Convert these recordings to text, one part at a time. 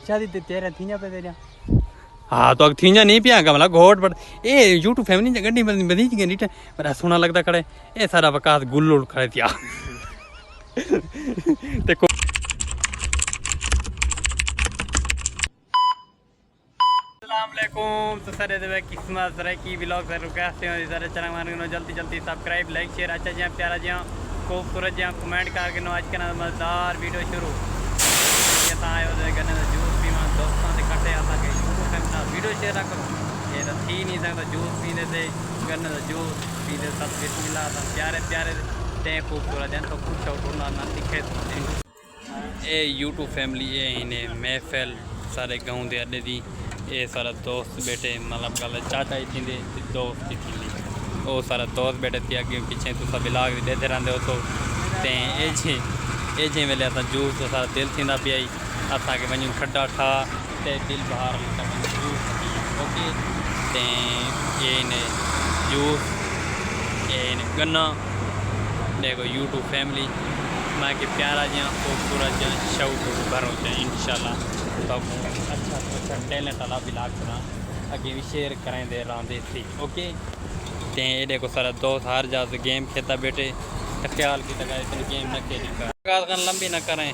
शादी ते तेरा थींजा पे तेरा हाँ तो थींजा नहीं पिया कमला घोट पर ए यूट्यूब फैमिली गड्डी बंदी की नीट पर सोना लगता खड़े ए सारा वकास गुल्लू खड़े थिया देखो अस्सलामुअलैकुम तो सर दे किस्मत सर की व्लॉग सर कैसे हो सर चैनल मानो जल्दी जल्दी सब्सक्राइब लाइक शेयर अच्छा जी प्यारा जी खूबसूरत जी कमेंट करके आज का मजेदार वीडियो शुरू जूस पीवा दोस्तों से कट्ठे असांखे वीडियो शेयर ना करो ये तो थी नहीं सकता जूस पीने से गन्ने का जूस पीते सब बिस्मिल्लाह प्यारे प्यारे ते खूबसूरत हैं तो कुछ ना दिखे ये यूट्यूब फैमिली ये इन्हें महफिल सारे गाँव के अड्डे दी ये सारा दोस्त बेटे मतलब गल चाचा ही थी दोस्त ही थी वो सारा दोस्त बेटे थी अगे पीछे तो सब इलाज भी देते रहते हो तो ये जी वेले अस जूस तो सारा दिल थी पिया असा के वजू खड्डा ठा ते दिल बाहर जूस ओके ते ये इन्हें जूस ये इन्हें गन्ना देखो यूट्यूब फैमिली मैं कि प्यारा जहाँ खूबसूरत जहाँ शौक भरो चाहिए इंशाल्लाह सब अच्छा टैलेंट वाला ब्लॉग बना अगे भी शेयर करें दे रहे थी ओके ते ये देखो सारा दोस्त हर जा गेम खेलता बैठे ख्याल की तक इतनी गेम न खेली कर लंबी न करें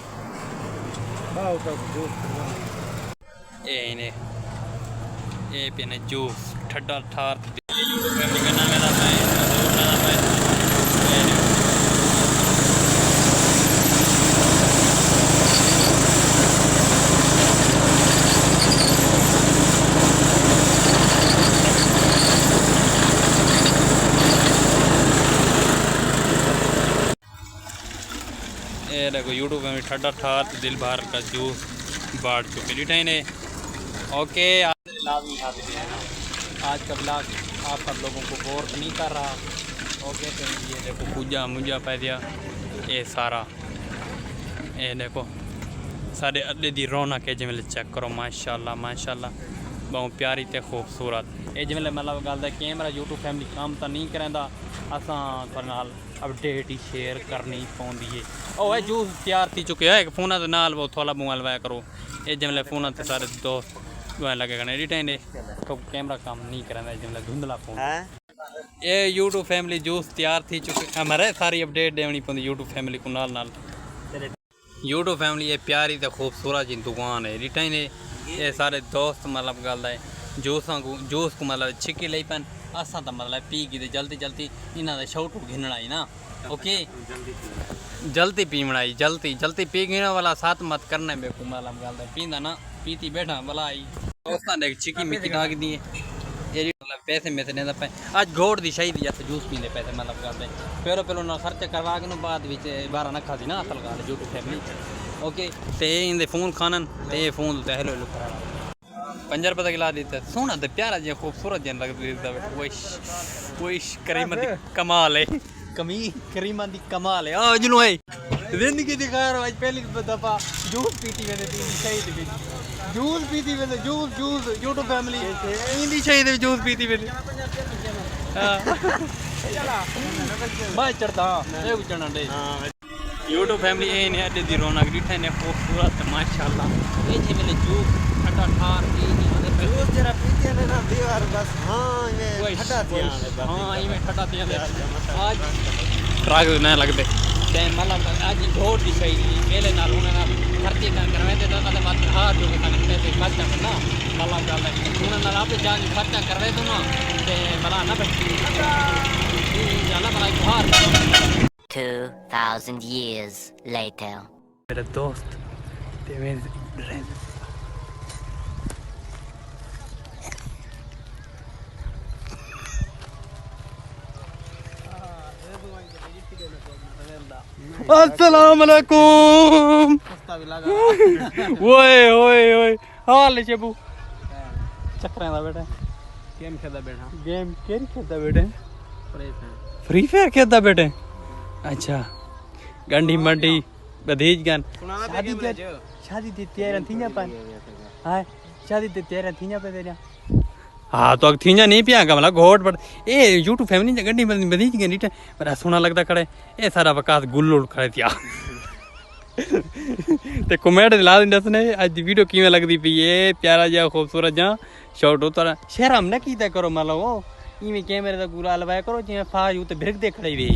ये पीने जूस ठंडा ठार ये देखो यूट्यूब में ठंडा ठार दिल भर का जूस बाढ़ चुके डिटाई ने ओके आज का ब्लॉग आप सब लोगों को बोर नहीं कर रहा ओके तो ये देखो पूजा मुंजा पै दिया ये सारा ये देखो सारे अड्डे दी रौनक है जिमें चेक करो माशाल्लाह माशाल्लाह बहुत प्यारी ते खूबसूरत ये जिमें मतलब गल कैमरा यूट्यूब फैमिली काम तो नहीं करेंदा असां थोड़े नाल अपडेट ही शेयर करनी पौंदी है ओ है जूस तैयार थी चुके है फोन के नाल वो थोड़ा मोबाइल वाया करो ये जिमें फोन से सारे दोस्त लगे करने एडिटाइन तो कैमरा काम नहीं करेंदा जिमें धुंधला फोन ये यूट्यूब फैमिली जूस तैयार थी चुके हमारे सारी अपडेट देनी पौंदी यूट्यूब फैमिली को नाल यूट्यूब फैमिली ये प्यारी तो खूबसूरत जी दुकान है एडिटाइन ये सारे दोस्त मतलब गल है जूस को मतलब छिकी ली पैन असा तो मतलब पी गई जल्दी जल्दी इन्हों शौक घिनना ही ना ओके जल्दी पीवना ही जल्दी जल्दी पी गिना वाला साथ मत करना बेकू मतलब गल पींदा ना पीती बैठा भला आई दोस्तां देख चिकी मिकी नाग दी ये मतलब पैसे में से नहीं पे आज घोड़ दी शाही दी जैसे जूस पींदे पैसे मतलब गल फिर पहले ना खर्च करवा के बाद बारह न खाती ना असल गल यूट्यूब फैमिली ओके ते इनके फोन खानन ते फोन तो हेलो हेलो करा 5 रुपये का गिला देता सोना तो प्यारा जी खूबसूरत जन लगता वही करीमत कमाल है कमी करीमत दी कमाल है जुनू है जिंदगी दिखा रहा आज पहली दफा जूस पीती मैंने शहीद जूस पीती मैंने जूस जूस यूट्यूब फैमिली इंदी शहीद जूस पीती मैंने मैं चढ़ता ये चढ़ना दे यूट्यूब फैमिली ये ने अड्डे दी रौनक डिठे ने खूबसूरत माशाल्लाह ये जे मैंने जूस ठंडा ठार जूस जरा पीते ने ना दीवार बस हां ये ठंडा दिया हां ये ठंडा दिया आज ट्रक न लगदे ते मतलब आज घोड़ दी सही मेले नाल उन्हें ना खर्चे करवे दे तो कदे मत हार जो के पैसे बचता ना मतलब गल उन्हें नाल आप जान खर्चा करवे तो ना ते भला ना बचती जाला भला हार 2000 years later मेरे दोस्त ते मेरे अस्सलाम वालेकुम ओए ओए ओए हाल चबू चक्करें दा बेटा गेम खेलदा बैठा गेम केरी खेलदा बेटे फ्री फायर खेलदा बेटे अच्छा गंडी मंडी बधीज गन शादी ते तैयार थींजा पर हां शादी ते तैयार थींजा पे तेरा हाँ तो थींजा नहीं पिया कमला घोट पर ए यूट्यूब फैमिली गड्डी बधी गई पर सोना लगता खड़े ये सारा वकास गुल्लू खड़े थिया ਤੇ ਕਮੈਂਟ ਲਾ ਦਿੰਦੇ ਦੱਸਣੇ ਅੱਜ ਦੀ ਵੀਡੀਓ ਕਿਵੇਂ ਲੱਗਦੀ ਪਈ ਏ ਪਿਆਰਾ ਜਿਹਾ ਖੂਬਸੂਰਤ ਜਿਹਾ ਸ਼ਾਟ ਉਤਰ ਸ਼ਹਿਰਾਮ ਨਾ ਕੀਤਾ ਕਰੋ ਮਤਲਬ ਉਹ ਇਵੇਂ ਕੈਮਰੇ ਦਾ ਗੂਰਾ ਲਵਾਇਆ ਕਰੋ ਜਿਵੇਂ ਫਾਜ ਉਤੇ ਭਿਰਕਦੇ ਖੜੇ ਵੇ